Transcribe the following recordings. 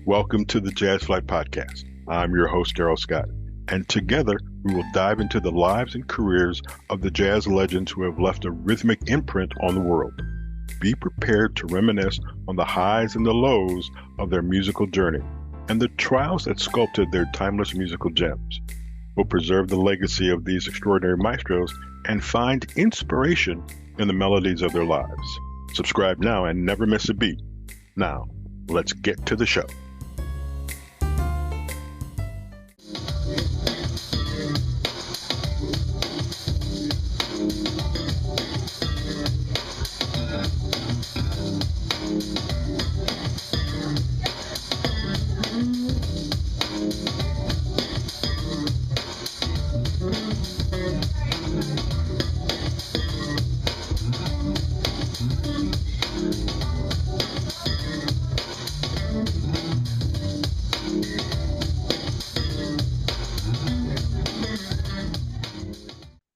Welcome to the Jazz Flyte Podcast. I'm your host, Darrell Scott, and together we will dive into the lives and careers of the jazz legends who have left a rhythmic imprint on the world. Be prepared to reminisce on the highs and the lows of their musical journey and the trials that sculpted their timeless musical gems. We'll preserve the legacy of these extraordinary maestros and find inspiration in the melodies of their lives. Subscribe now and never miss a beat. Now, let's get to the show.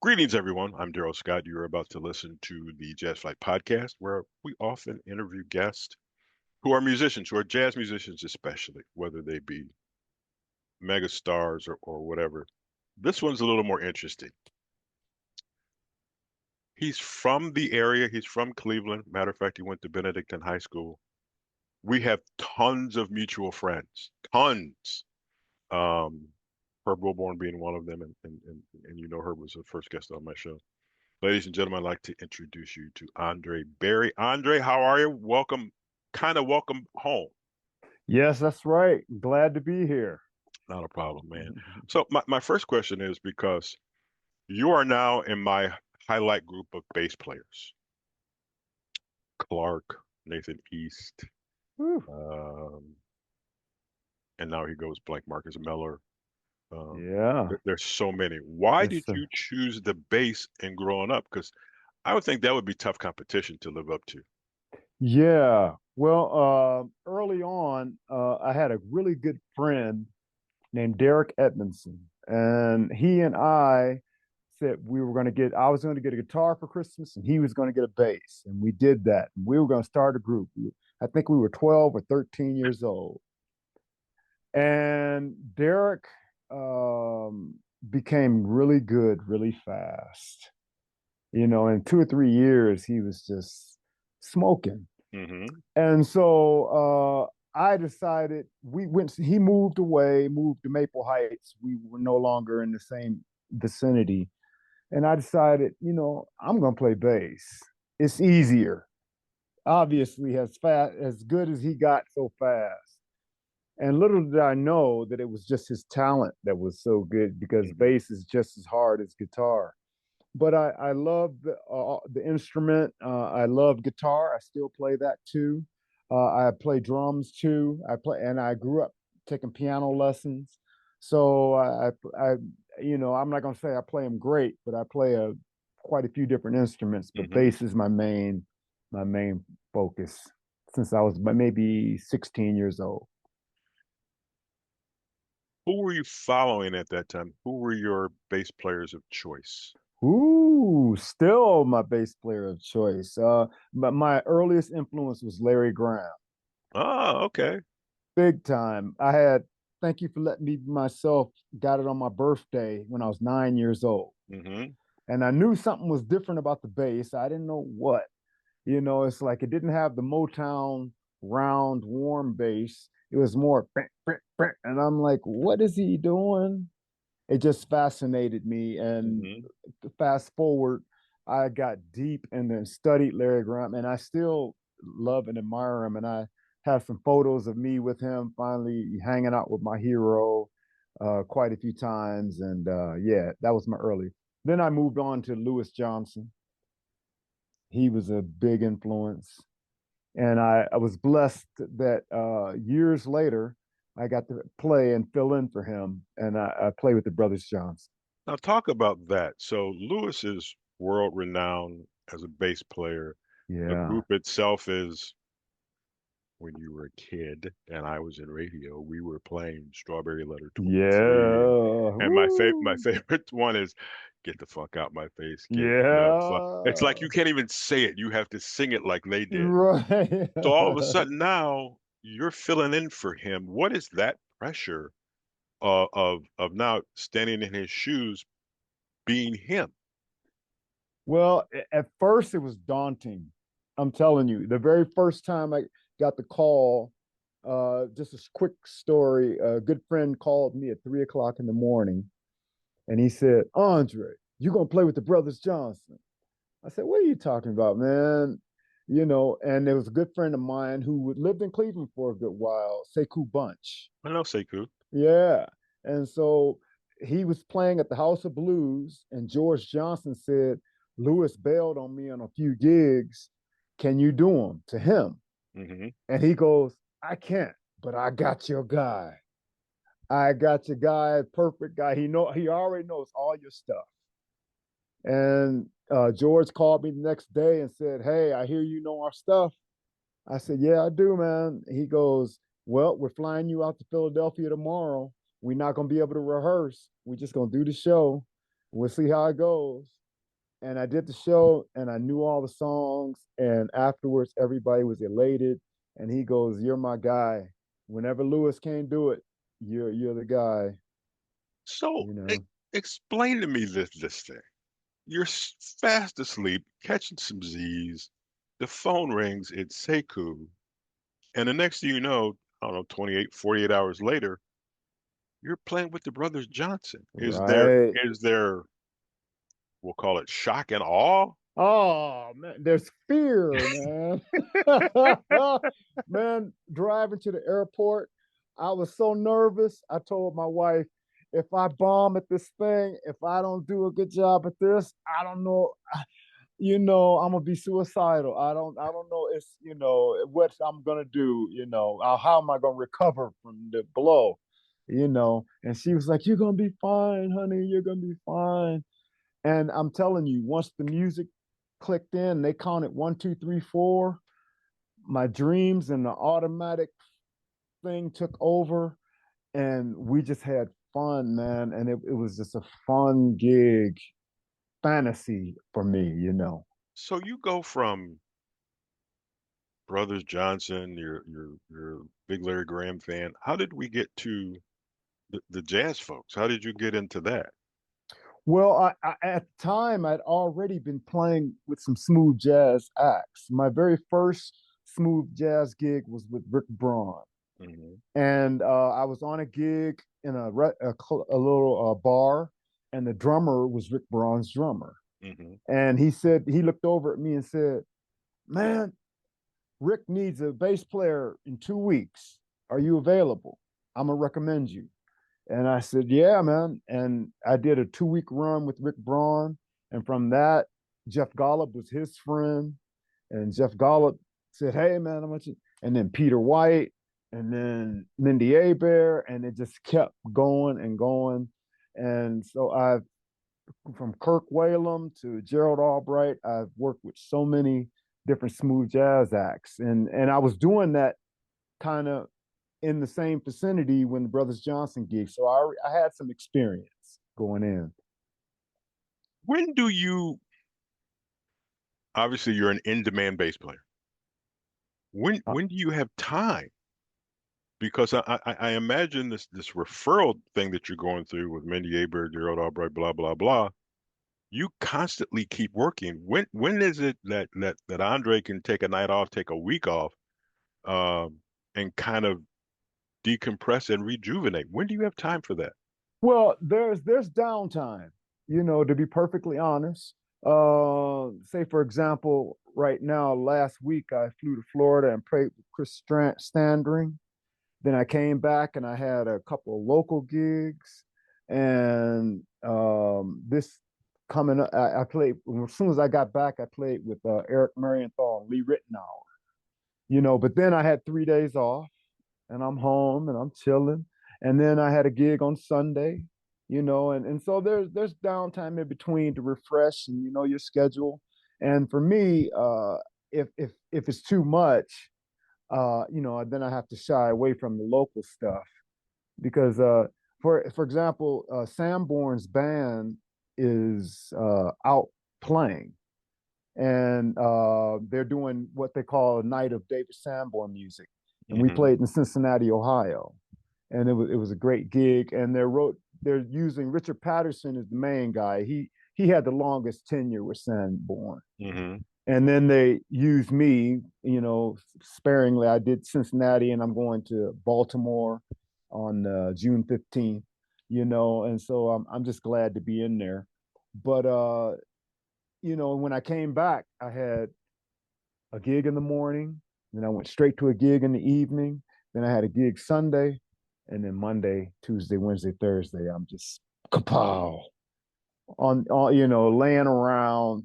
Greetings, everyone. I'm Darrell Scott. You're about to listen to the Jazz Flyte Podcast, where we often interview guests who are musicians, who are jazz musicians especially, whether they be mega stars or whatever. This one's a little more interesting. He's from the area. He's from Cleveland. Matter of fact, he went to Benedictine High School. We have tons of mutual friends, tons. Herb Wilborn being one of them, and you know Herb was the first guest on my show. Ladies and gentlemen, I'd like to introduce you to André Berry. André, how are you? Welcome home. Yes, that's right. Glad to be here. Not a problem, man. So my first question is, because you are now in my highlight group of bass players. Clark, Nathan East, and now he goes blank Marcus Miller. Yeah. There's so many. Why Yes, did sir. you choose the bass in growing up? Because I would think that would be tough competition to live up to. Yeah. Well, early on, I had a really good friend named Derek Edmondson, and he and I said I was going to get a guitar for Christmas, and he was going to get a bass, and we did that. We were going to start a group. I think we were 12 or 13 years old, and Derek became really good really fast. In 2 or 3 years, he was just smoking. Mm-hmm. And so I decided he moved away, moved to Maple Heights. We were no longer in the same vicinity. And I decided, I'm going to play bass. It's easier. Obviously, as good as he got so fast. And little did I know that it was just his talent that was so good, because bass is just as hard as guitar. But I love the instrument. I love guitar. I still play that too. I play drums too. And I grew up taking piano lessons. So I'm not going to say I play them great, but I play quite a few different instruments. But bass is my main focus since I was maybe 16 years old. Who were you following at that time? Who were your bass players of choice? Ooh, still my bass player of choice. But my earliest influence was Larry Graham. Oh, okay. Big time. Thank you for letting me be myself, got it on my birthday when I was 9 years old. Mm-hmm. And I knew something was different about the bass. I didn't know what. It's like it didn't have the Motown round, warm bass. It was more, and I'm like, what is he doing? It just fascinated me. And fast forward, I got deep and then studied Larry Graham, and I still love and admire him. And I have some photos of me with him finally hanging out with my hero quite a few times. And yeah, that was my early. Then I moved on to Louis Johnson. He was a big influence. And I was blessed that years later, I got to play and fill in for him, and I play with the Brothers Johnson. Now talk about that. So Louis is world renowned as a bass player. The Yeah. group itself is, when you were a kid and I was in radio, we were playing Strawberry Letter 23. Yeah. And my favorite one is Get the Fuck Out My Face. Yeah. It's like you can't even say it. You have to sing it like they did. Right. So all of a sudden now you're filling in for him. What is that pressure of now standing in his shoes, being him? Well, at first it was daunting. I'm telling you, the very first time I got the call, just a quick story. A good friend called me at 3 o'clock in the morning, and he said, "Andre, you gonna play with the Brothers Johnson?" I said, "What are you talking about, man?" And there was a good friend of mine who lived in Cleveland for a good while, Sekou Bunch. I know Sekou. Yeah. And so he was playing at the House of Blues, and George Johnson said, "Lewis bailed on me on a few gigs. Can you do them to him?" Hmm. And he goes, "I can't, but I got your guy. I got your guy, perfect guy. He already knows all your stuff." And George called me the next day and said, "Hey, I hear you know our stuff." I said, "Yeah, I do, man." He goes, "Well, we're flying you out to Philadelphia tomorrow. We're not going to be able to rehearse. We're just going to do the show. We'll see how it goes." And I did the show and I knew all the songs. And afterwards, everybody was elated. And he goes, "You're my guy. Whenever Lewis can't do it, you're the guy, So you know." explain to me this thing. You're fast asleep, catching some Z's. The phone rings. It's Sekou. And the next thing you know, I don't know, 28, 48 hours later, you're playing with the Brothers Johnson. Right. Is there, we'll call it shock and awe? Oh man, there's fear, man. Man, driving to the airport, I was so nervous. I told my wife, if I bomb at this thing, if I don't do a good job at this, I don't know, I'm gonna be suicidal. I don't know it's what I'm gonna do, how am I gonna recover from the blow. And she was like, "You're gonna be fine, honey, you're gonna be fine." And I'm telling you, once the music clicked in, they counted 1, 2, 3, 4. My dreams and the automatic thing took over, and we just had fun, man. And it was just a fun gig, fantasy for me. So you go from Brothers Johnson, you're a big Larry Graham fan. How did we get to the jazz folks? How did you get into that? Well, at the time, I'd already been playing with some smooth jazz acts. My very first smooth jazz gig was with Rick Braun. Hmm. And I was on a gig in a little bar, and the drummer was Rick Braun's drummer. Hmm. And he looked over at me and said, "Man, Rick needs a bass player in 2 weeks. Are you available? I'm gonna recommend you." And I said, "Yeah, man." And I did a 2 week run with Rick Braun, and from that, Jeff Golub was his friend, and Jeff Golub said, "Hey, man, I want you." And then Peter White, and then Mindi Abair, and it just kept going and going. And so from Kirk Whalum to Gerald Albright, I've worked with so many different smooth jazz acts, and I was doing that kind of in the same vicinity when the Brothers Johnson gig, so I had some experience going in. When do you, obviously you're an in-demand bass player. Uh, When do you have time? Because I imagine this referral thing that you're going through with Mindi Aber, Gerald Albright, blah, blah, blah. You constantly keep working. When is it that Andre can take a night off, take a week off, um, and kind of decompress and rejuvenate? When do you have time for that? well, there's downtime, to be perfectly honest. Say for example, right now, last week I flew to Florida and played with Chris Standring. Then I came back and I had a couple of local gigs. And this coming up, I played as soon as I got back. I played with Eric Marienthal and Lee Ritenour. But then I had 3 days off, and I'm home and I'm chilling. And then I had a gig on Sunday. And so there's downtime in between to refresh and your schedule. And for me, if it's too much, then I have to shy away from the local stuff because, for example, Sanborn's band is out playing, and they're doing what they call a night of David Sanborn music. and we Mm-hmm. played in Cincinnati, Ohio, and it was a great gig. And they're using Richard Patterson as the main guy. He had the longest tenure with Sanborn. Mm-hmm. And then they used me, sparingly. I did Cincinnati, and I'm going to Baltimore on June 15th, and so I'm just glad to be in there. But when I came back, I had a gig in the morning, then I went straight to a gig in the evening, then I had a gig Sunday, and then Monday, Tuesday, Wednesday, Thursday, I'm just kapow on laying around.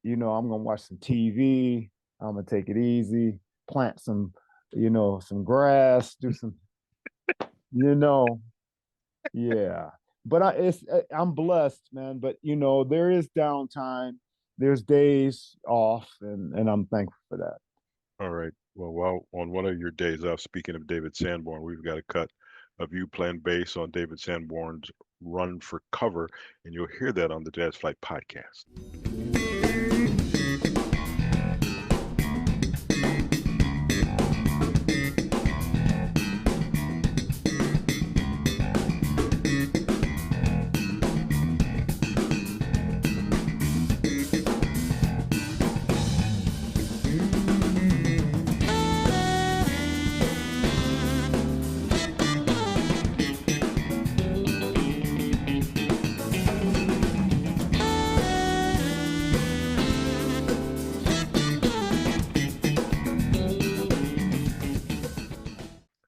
I'm gonna watch some TV. I'm gonna take it easy, plant some grass, do some, you know, yeah. But I'm blessed, man. But there is downtime. There's days off, and I'm thankful for that. All right. Well, while on one of your days off, speaking of David Sanborn, we've got a cut of you playing bass on David Sanborn's Run for Cover, and you'll hear that on the Jazz Flyte Podcast.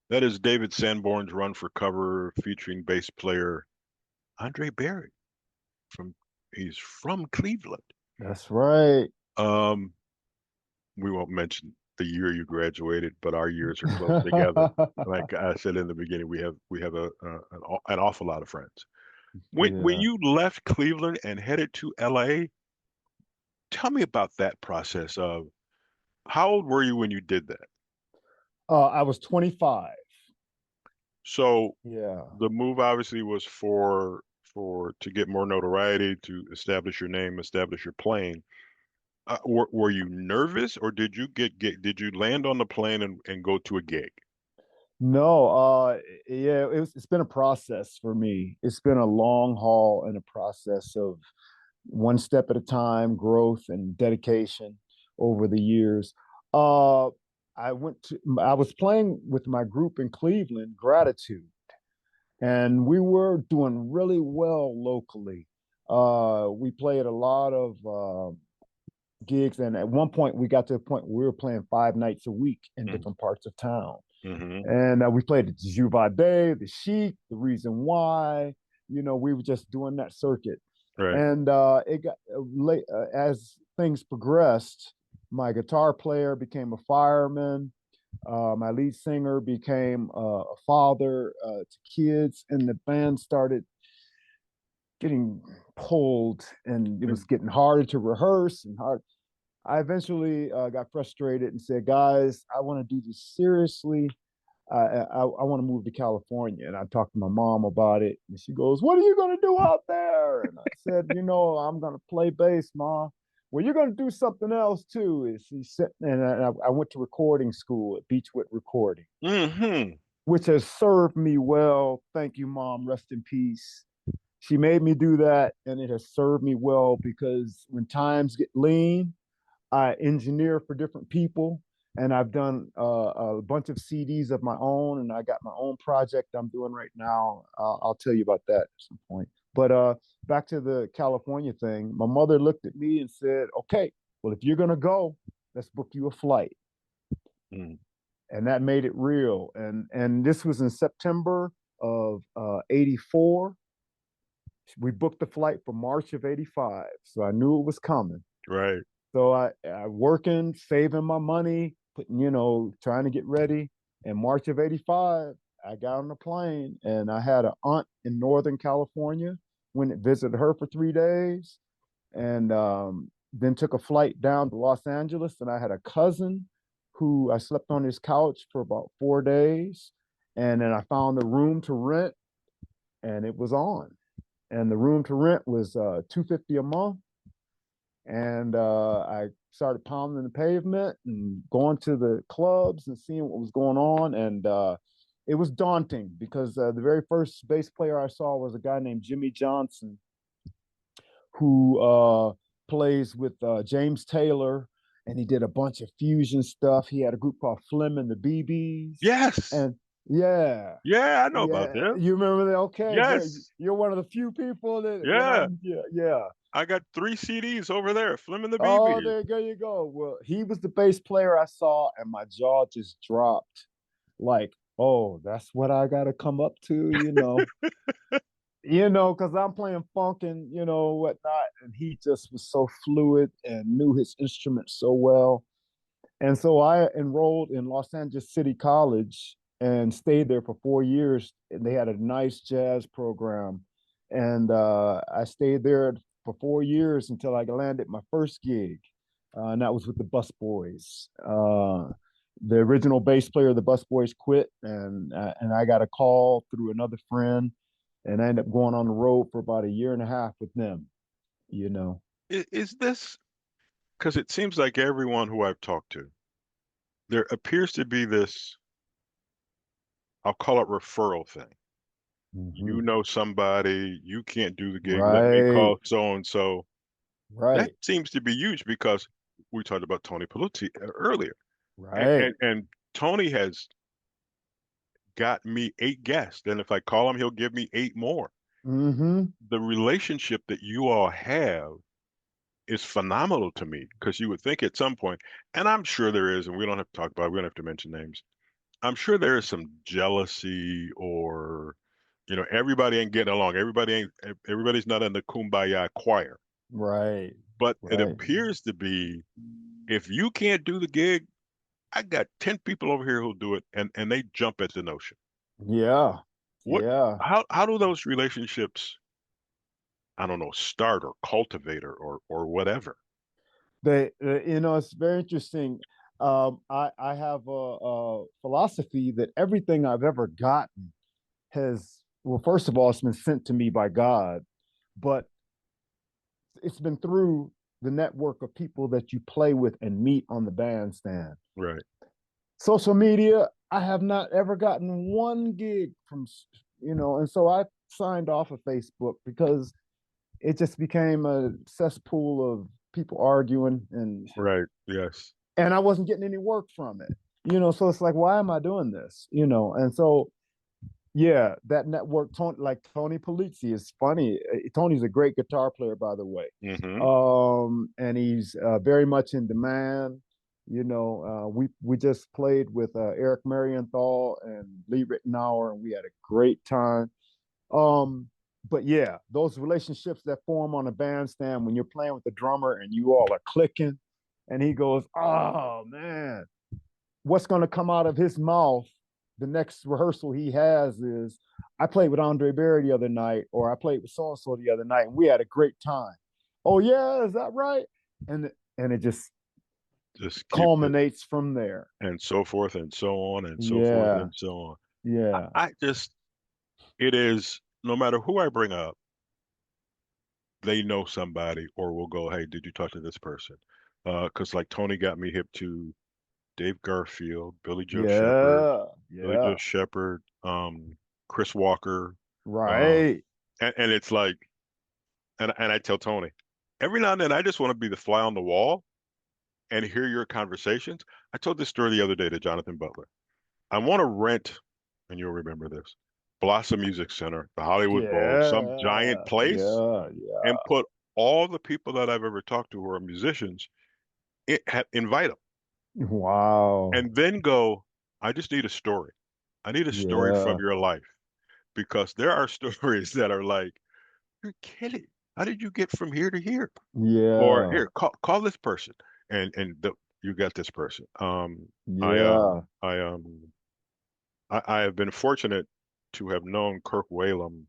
That is David Sanborn's Run for Cover featuring bass player André Berry from he's from Cleveland. That's right. Um, we won't mention the year you graduated, but our years are close together. Like I said in the beginning, we have an awful lot of friends. When Yeah. you left Cleveland and headed to LA, tell me about that process of how old were you when you did that? I was 25. So Yeah. the move obviously was for to get more notoriety, to establish your name, establish your playing. Were you nervous, or did you land on the plane and go to a gig? No, yeah, it's been a process for me. It's been a long haul and a process of one step at a time, growth and dedication over the years. Uh, I was playing with my group in Cleveland, Gratitude, and we were doing really well locally. We played a lot of gigs, and at one point we got to a point where we were playing 5 nights a week in Mm-hmm. different parts of town. Mm-hmm. And we played at the Juvade, the Chic, the Reason Why. We were just doing that circuit. Right. And it got late as things progressed. My guitar player became a fireman. My lead singer became a father to kids, and the band started getting pulled, and it was getting harder to rehearse and hard. I eventually got frustrated and said, "Guys, I want to do this seriously. I want to move to California." And I talked to my mom about it, and she goes, "What are you going to do out there?" And I said, "I'm going to play bass, Mom." "Well, you're going to do something else too." And she said, and I went to recording school at Beechwood Recording, Mm-hmm. which has served me well. Thank you, Mom. Rest in peace. She made me do that, and it has served me well because when times get lean, I engineer for different people, and I've done a bunch of CDs of my own, and I got my own project I'm doing right now. I'll tell you about that at some point. But back to the California thing, my mother looked at me and said, "Okay, well, if you're gonna go, let's book you a flight." Mm. And that made it real. And this was in September of '84. We booked the flight for March of '85, so I knew it was coming. Right. So I working, saving my money, trying to get ready. In March of '85, I got on the plane, and I had an aunt in Northern California. Went and visited her for 3 days, and then took a flight down to Los Angeles. And I had a cousin who I slept on his couch for about 4 days, and then I found a room to rent, and it was on. And the room to rent was $250 a month, and I started pounding the pavement and going to the clubs and seeing what was going on. And it was daunting because the very first bass player I saw was a guy named Jimmy Johnson, who plays with James Taylor, and he did a bunch of fusion stuff. He had a group called Flim and the BBs, Yes. and yeah, Yeah, I know about yeah, them. you remember that? Okay, great. Yes. You're one of the few people that Yeah. yeah, yeah. I got 3 CDs over there, Flim and the Oh, BBs. there you go. Well, he was the bass player I saw, and my jaw just dropped. Like, oh, that's what I got to come up to, because I'm playing funk and whatnot, and he just was so fluid and knew his instrument so well. And so I enrolled in Los Angeles City College and stayed there for 4 years. And they had a nice jazz program, and I stayed there for 4 years until I landed my first gig, and that was with the Busboys. The original bass player of the Busboys quit, and I got a call through another friend, and I ended up going on the road for about a year and a half with them. You know. Is this because it seems like everyone who I've talked to, there appears to be this, I'll call it referral thing. You Mm-hmm. know somebody, you can't do the gig, let me Right, call so and so. That right, seems to be huge because we talked about Tony Palucci earlier. And, right. and and Tony has got me 8 guests. And if I call him, he'll give me 8 more. Mm-hmm. The relationship that you all have is phenomenal to me because you would think at some point, and I'm sure there is, and we don't have to talk about it, we don't have to mention names. I'm sure there is some jealousy or, everybody ain't getting along. Everybody's not in the kumbaya choir. Right, But it right. appears to be if you can't do the gig, I got 10 people over here who'll do it and they jump at the notion. Yeah, What yeah. how do those relationships, I don't know, start or cultivate or whatever? It's very interesting. I have a philosophy that everything I've ever gotten has, well, first of all, it's been sent to me by God, but it's been through the network of people that you play with and meet on the bandstand. Right. Social media, I have not ever gotten one gig from, and so I signed off of Facebook because it just became a cesspool of people arguing, Right. Yes. and I wasn't getting any work from it. So it's like, why am I doing this? And so yeah, that network, like Tony Polizzi is funny. Tony's a great guitar player, by the way. Hmm. And he's very much in demand. We just played with Eric Marienthal and Lee Rittenauer, and we had a great time. Um, but yeah, those relationships that form on a bandstand when you're playing with the drummer and you all are clicking, and he goes, "Oh man, what's going to come out of his mouth the next rehearsal he has is, I played with André Berry the other night, or I played with so and so the other night, and we had a great time." Oh yeah, is that right? And it just Just keep it culminates from there. and so forth and so on and so forth Yeah, and so on. yeah, I just, it is, no matter who I bring up, they know somebody or will go, hey, did you talk to this person? Because like Tony got me hip to Dave Garfield, yeah, Billy Joe yeah. Shepherd, Chris Walker, uh, Right. and it's like, and I tell Tony, every now and then I just want to be the fly on the wall and hear your conversations. I told this story the other day to Jonathan Butler. I want to rent, and you'll remember this, Blossom Music Center, the Hollywood Bowl, some giant Yeah, place, yeah, yeah. and put all the people that I've ever talked to who are musicians, invite them, Wow. and then go, I just need a story. I need a story from Yeah, your life because there are stories that are like, you're kidding. How did you get from here to here? Or yeah, here, call this person, and you got this person. I yeah. I have been fortunate to have known Kirk Whalum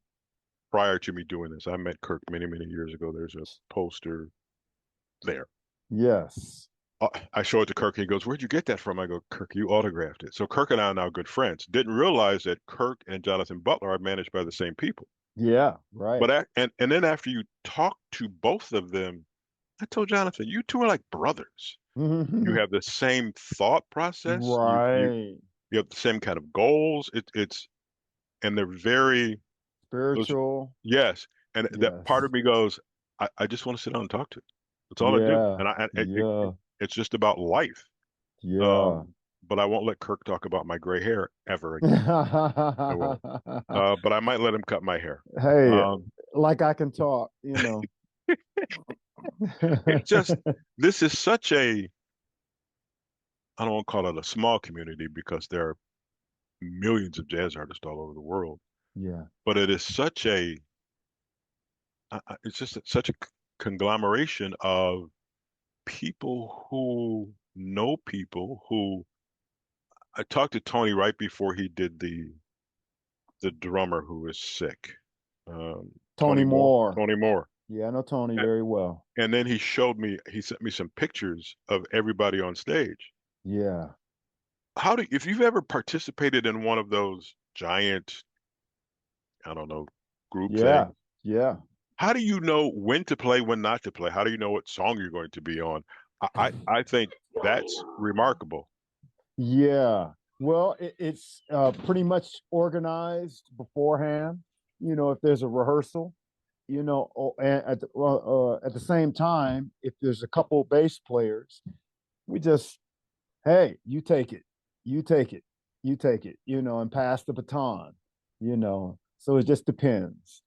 prior to me doing this. I met Kirk many, many years ago. There's a poster there. Yes. I show it to Kirk. He goes, "Where'd you get that from?" I go, "Kirk, you autographed it." So Kirk and I are now good friends. Didn't realize that Kirk and Jonathan Butler are managed by the same people. Yeah, right. But and then after you talk to both of them, I told Jonathan, you two are like brothers. You have the same thought process. Right. You have the same kind of goals. And they're very those, Spiritual. yes. And that part Yes. of me goes, I just want to sit down and talk to. That's all I do. Yeah. And Yeah. it's just about life. Yeah. But I won't let Kirk talk about my gray hair ever again. I won't. But I might let him cut my hair. Hey, Um, like I can talk, you know. it's just this is such a I don't want to call it a small community because there are millions of jazz artists all over the world, Yeah. but it is such a it's just such a conglomeration of people who know people who I talked to Tony right before he did the drummer who was sick. Tony Moore. Tony Moore. Yeah, I know Tony And, very well. and then he sent me some pictures of everybody on stage. Yeah. If you've ever participated in one of those giant, I don't know, group Yeah. things, Yeah. how do you know when to play, when not to play? How do you know what song you're going to be on? I think that's remarkable. Yeah. Well, it's pretty much organized beforehand. You know, if there's a rehearsal, you know, and at the same time, if there's a couple bass players, we just, hey, you take it, you take it, you take it, you know, and pass the baton, you know. So it just depends.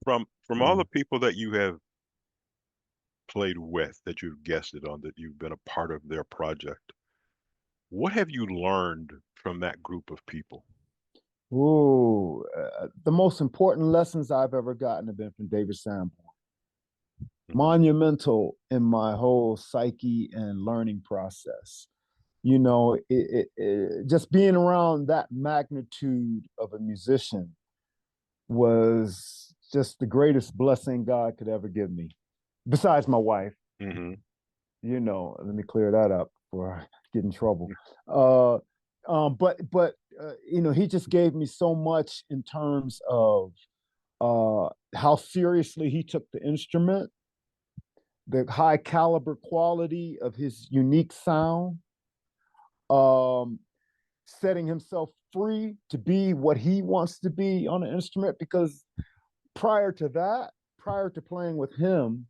From all Yeah. the people that you have played with, that you've guested on, that you've been a part of their project, what have you learned from that group of people? Ooh, the most important lessons I've ever gotten have been from David Sanborn. Hmm. Monumental in my whole psyche and learning process. You know, just being around that magnitude of a musician was just the greatest blessing God could ever give me, besides my wife. Hmm. You know, let me clear that up before I get in trouble. Uh, but you know, he just gave me so much in terms of how seriously he took the instrument, the high caliber quality of his unique sound, um, setting himself free to be what he wants to be on an instrument. Because prior to that, prior to playing with him,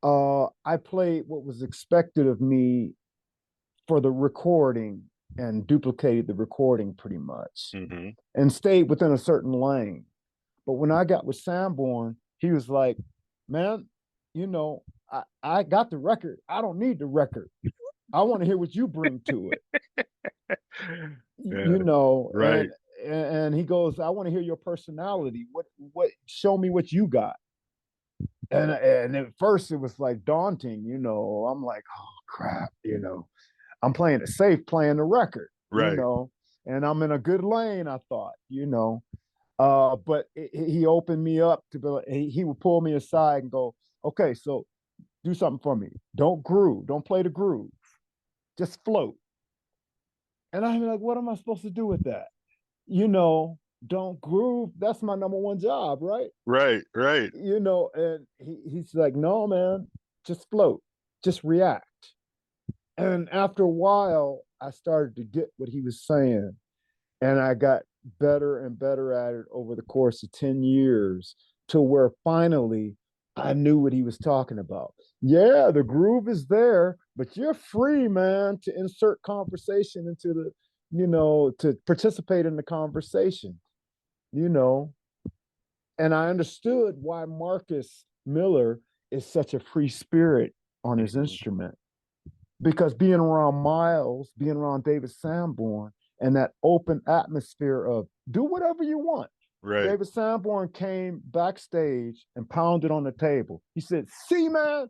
I played what was expected of me for the recording and duplicated the recording pretty much Hmm. and stayed within a certain lane. But when I got with Sanborn, he was like, man, you know, I got the record. I don't need the record. I want to hear what you bring to it. Yeah, You know, right. and he goes, I want to hear your personality. What show me what you got. And at first it was like daunting, you know. I'm like, oh crap, you know. I'm playing it safe, playing the record, you Right. know, and I'm in a good lane, I thought, you know. But he opened me up to be like, he would pull me aside and go, okay, so do something for me. Don't groove, don't play the groove, just float. And I'm like, what am I supposed to do with that? You know, don't groove. That's my number one job, right? Right. Right. You know, and he's like, no, man, just float, just react. And after a while, I started to get what he was saying. And I got better and better at it over the course of 10 years to where finally I knew what he was talking about. Yeah, the groove is there, but you're free, man, to insert conversation into the, you know, to participate in the conversation, you know. And I understood why Marcus Miller is such a free spirit on his Hmm. instrument because being around Miles, being around David Sanborn, and that open atmosphere of do whatever you want. Right. David Sanborn came backstage and pounded on the table. He said, see, man,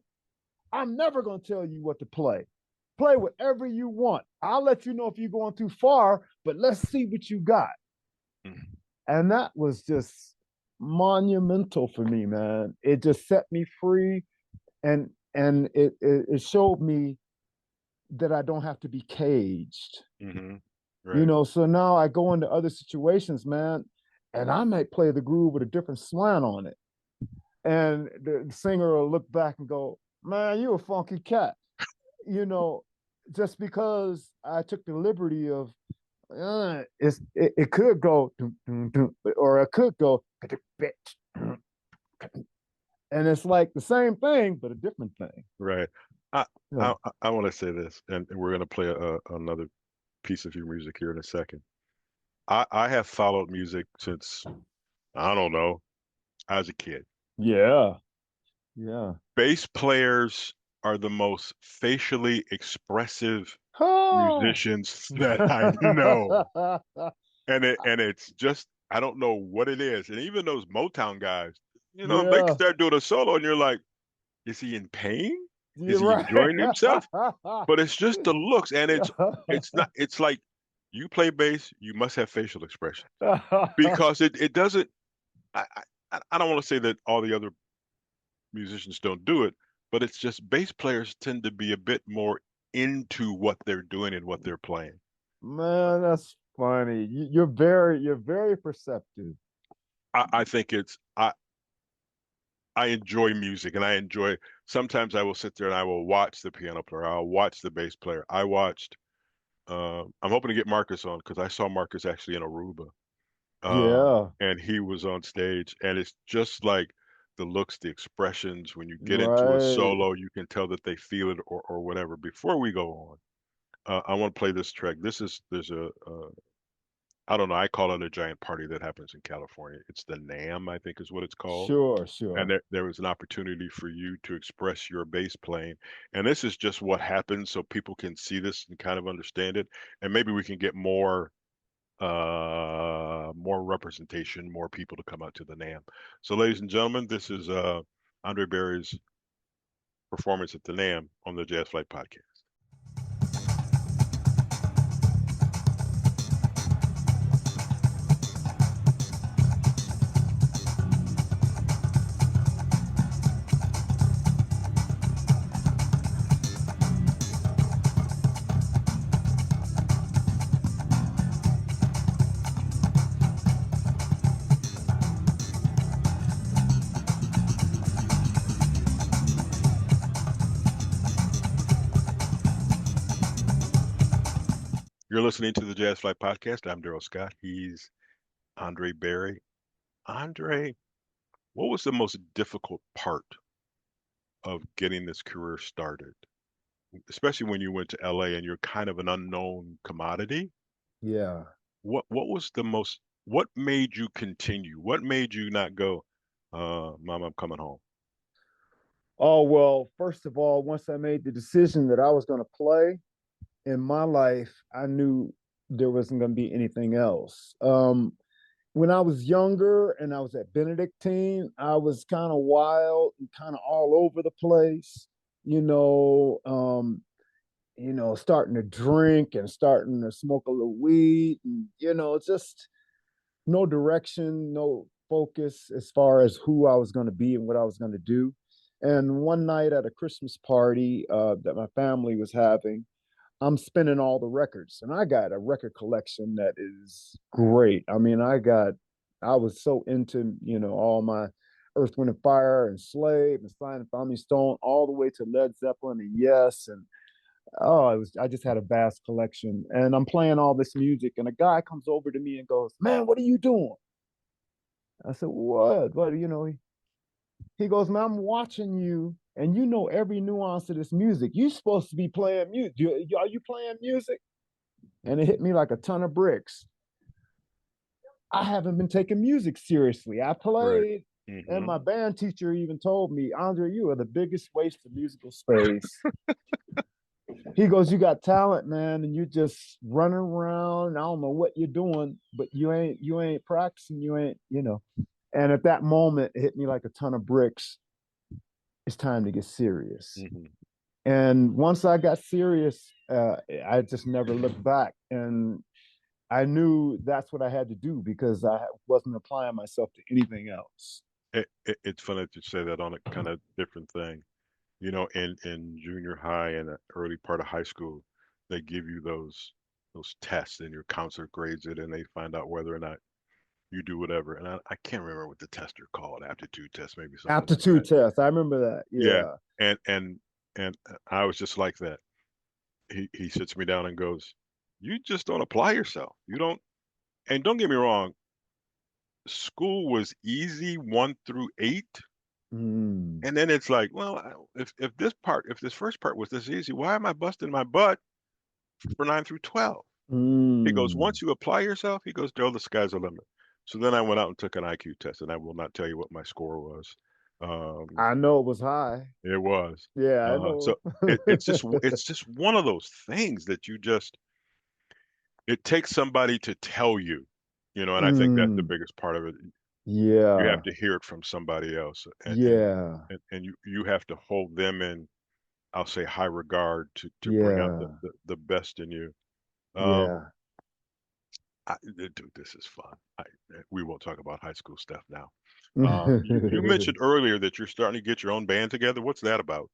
I'm never going to tell you what to play. Play whatever you want. I'll let you know if you're going too far, but let's see what you got. Mhm. And that was just monumental for me, man. It just set me free and it showed me that I don't have to be caged. Hmm. You Right. know, so now I go into other situations, man, and I might play the groove with a different slant on it. And the singer will look back and go, man, you a funky cat. You know, just because I took the liberty of it could go or it could go and it's like the same thing but a different thing. Right. I I, So, I want to say this, and we're going to play another piece of your music here in a second. I have followed music since, I don't know, I was a kid. yeah, yeah. Bass players are the most facially expressive Oh. musicians that I know. And it's just, I don't know what it is. And even those Motown guys, they Yeah, start doing a solo and you're like, is he in pain? Is you're he right. enjoying himself? But it's just the looks, and it's not, it's like, you play bass, you must have facial expression because it doesn't, I I don't want to say that all the other musicians don't do it, but it's just bass players tend to be a bit more into what they're doing and what they're playing. Man, that's funny. You're very perceptive. I think I enjoy music, and I enjoy, sometimes I will sit there and I will watch the piano player, I'll watch the bass player. I watched I'm hoping to get Marcus on because I saw Marcus actually in Aruba. Yeah, And he was on stage, and it's just like the looks, the expressions. When you get into a right. solo, you can tell that they feel it, or whatever. Before we go on, I want to play this track. There's I don't know, I call it a giant party that happens in California. It's the NAM, I think is what it's called. Sure, And sure. there was an opportunity for you to express your bass playing. And this is just what happens so people can see this and kind of understand it. And maybe we can get more representation, more people to come out to the NAM. So, ladies and gentlemen, this is Andre Berry's performance at the NAM on the Jazz Flyte Podcast. You're listening to the Jazz Flyte Podcast. I'm Darrell Scott. He's Andre Berry. Andre, what was the most difficult part of getting this career started? Especially when you went to LA and you're kind of an unknown commodity. Yeah. What was the most, what made you continue? What made you not go, Mom, I'm coming home? Oh, well, first of all, once I made the decision that I was going to play in my life, I knew there wasn't going to be anything else. When I was younger and I was at Benedictine, I was kind of wild and kind of all over the place, you know, starting to drink and starting to smoke a little weed and, just no direction, no focus as far as who I was going to be and what I was going to do. And one night at a Christmas party that my family was having, I'm spinning all the records, and I got a record collection that is great. I mean, I was so into, all my Earth, Wind, and Fire and Slave and Sly and Family Stone, all the way to Led Zeppelin and Yes, and I just had a vast collection, and I'm playing all this music, and a guy comes over to me and goes, "Man, what are you doing?" I said, "What? What? He goes, "Man, I'm watching you, and you know every nuance of this music. You're supposed to be playing music. Are you playing music?" And it hit me like a ton of bricks. I haven't been taking music seriously. I Right. played, and Hmm. my band teacher even told me, "Andre, you are the biggest waste of musical space." He goes, "You got talent, man, and you're just running around. I don't know what you're doing, but you ain't practicing. You ain't, you know." And at that moment, it hit me like a ton of bricks. It's time to get serious. Hmm. And once I got serious, I just never looked back. And I knew that's what I had to do because I wasn't applying myself to anything else. It's funny that you say that on a kind of different thing. In junior high and the early part of high school, they give you those tests, and your counselor grades it, and they find out whether or not you do whatever. And I can't remember what the test are called, aptitude test, maybe something like Aptitude that. test. I remember that. Yeah. Yeah. And I was just like that. He sits me down and goes, "You just don't apply yourself. You don't." And don't get me wrong, school was easy 1 through 8. Mm. And then it's like, well, if this first part was this easy, why am I busting my butt for 9 through 12? He goes, Mm. once you apply yourself, he goes, Joe, the sky's the limit. So then I went out and took an IQ test, and I will not tell you what my score was. Um, I know it was high. it was. Yeah, I So know. it's just one of those things that it takes somebody to tell you, and I think that's the Mm. biggest part of it. You have Yeah. to hear it from somebody else, and and Yeah. and you have to hold them in, I'll say, high regard to bring out Yeah. the best in you. Um, Yeah. dude, this is fun. We won't talk about high school stuff now. You mentioned earlier that you're starting to get your own band together. What's that about?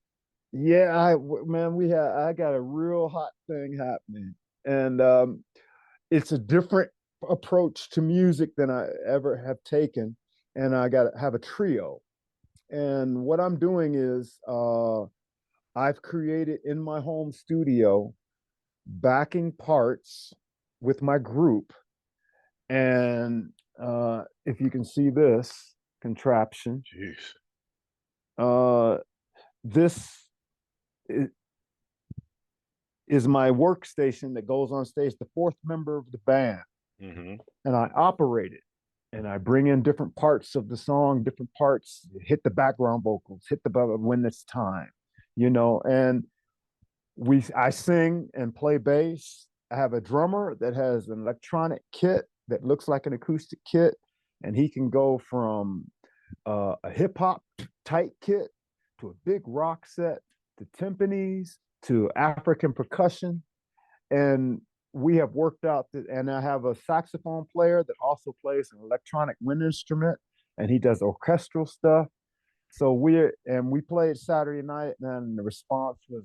Yeah, man, I got a real hot thing happening. And it's a different approach to music than I ever have taken. And I got to have a trio. And what I'm doing is I've created in my home studio backing parts with my group. And if you can see this contraption, Jeez. uh, this is my workstation that goes on stage, the fourth member of the band. Hmm. And I operate it. And I bring in different parts of the song, different parts, hit the background vocals, hit the when it's time, and I sing and play bass. I have a drummer that has an electronic kit that looks like an acoustic kit, and he can go from a hip hop tight kit to a big rock set to timpanis to African percussion. And we have worked out that, and I have a saxophone player that also plays an electronic wind instrument, and he does orchestral stuff. So we played Saturday night, and the response was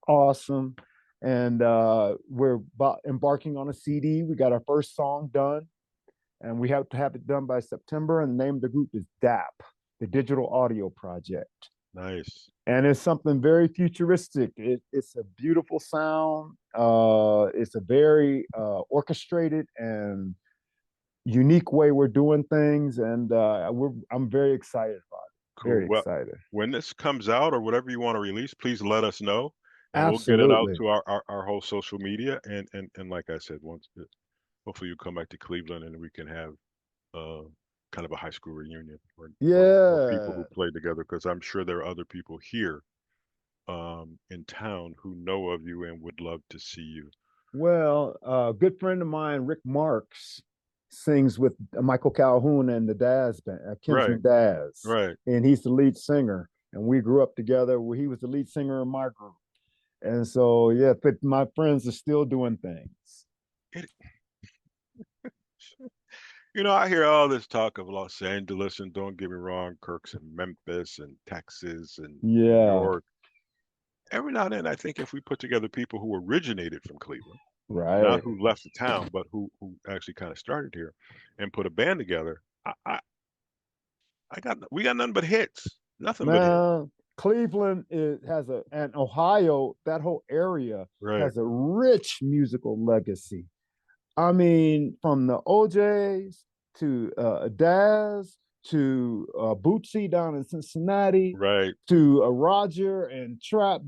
awesome. And we're embarking on a CD. We got our first song done, and we have to have it done by September. And the name of the group is DAP, the Digital Audio Project. Nice. And it's something very futuristic. It's a beautiful sound. It's a very orchestrated and unique way we're doing things, and I'm very excited about it. Cool. Very Well, excited. when this comes out or whatever you want to release, please let us know, and we'll get it out Absolutely. to our whole social media. And like I said, hopefully you come back to Cleveland and we can have uh, kind of a high school reunion or people Yeah. who played together, because I'm sure there are other people here in town who know of you and would love to see you. Well, a good friend of mine, Rick Marks, sings with Michael Calhoun and the Daz band, Right, Kinsman Daz, right. and he's the lead singer. And we grew up together. He was the lead singer in my group. And so, yeah, but my friends are still doing things. It, I hear all this talk of Los Angeles, and don't get me wrong, Kirk's in Memphis and Texas and New Yeah, York. Every now and then, I think if we put together people who originated from Cleveland, not right. who left the town, but who actually kind of started here, and put a band together, we got nothing but hits, nothing but hits. Man, Cleveland and Ohio, that whole area Right, has a rich musical legacy. I mean, from the OJs to Daz to Bootsy down in Cincinnati right. to Roger and Trap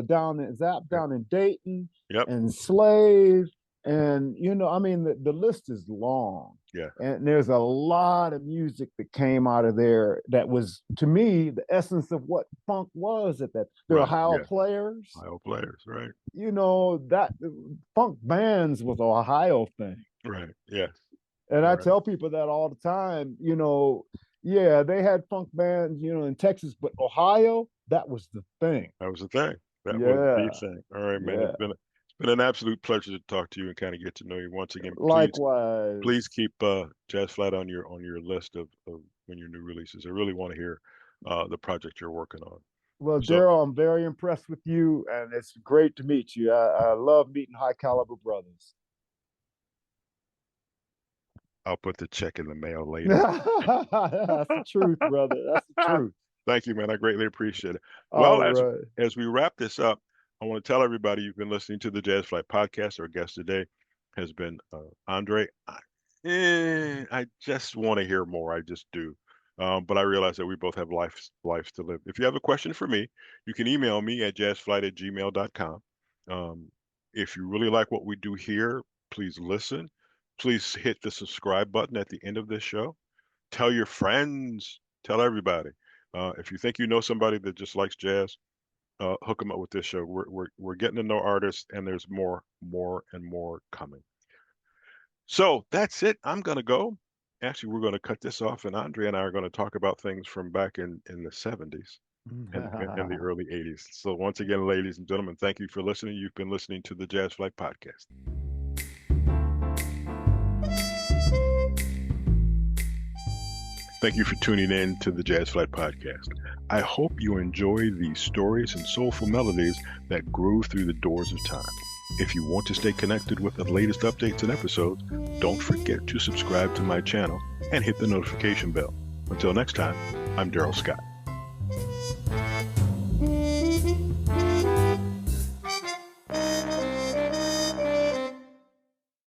down in Zap Yep, down in Dayton yep, and Slave. And, I mean, the list is long. yeah, And there's a lot of music that came out of there that was, to me, the essence of what funk was at that. The right, Ohio yeah. Players, Ohio players, right, that funk bands was an Ohio thing. right, yes, And I right. tell people that all the time, yeah, they had funk bands, in Texas, but Ohio, that was the thing. That was the thing. That was the Yeah, thing. All right, man. yeah. It's been an absolute pleasure to talk to you and kind of get to know you once again. Please Likewise. keep Jazz Flight on your list of when your new releases. I really want to hear the project you're working on. Well, So Darrell, I'm very impressed with you, and it's great to meet you. I love meeting high caliber brothers. I'll put the check in the mail later. That's the truth, brother. That's the truth. Thank you, man. I greatly appreciate it. All Well, right. as we wrap this up, I want to tell everybody you've been listening to the Jazz Flyte Podcast. Our guest today has been André. I just want to hear more. I just do. But I realize that we both have lives to live. If you have a question for me, you can email me at jazzflyte@gmail.com. If you really like what we do here, please listen. Please hit the subscribe button at the end of this show. Tell your friends. Tell everybody. If you think you know somebody that just likes jazz, hook them up with this show. We're getting to know artists, and there's more and more coming. So that's it. I'm gonna go. Actually, we're going to cut this off, and André and I are going to talk about things from back in the 70s and the early 80s. So once again, ladies and gentlemen, thank you for listening. You've been listening to the Jazz Flyte Podcast. Thank you for tuning in to the Jazz Flyte Podcast. I hope you enjoy these stories and soulful melodies that grew through the doors of time. If you want to stay connected with the latest updates and episodes, don't forget to subscribe to my channel and hit the notification bell. Until next time, I'm Darrell Scott.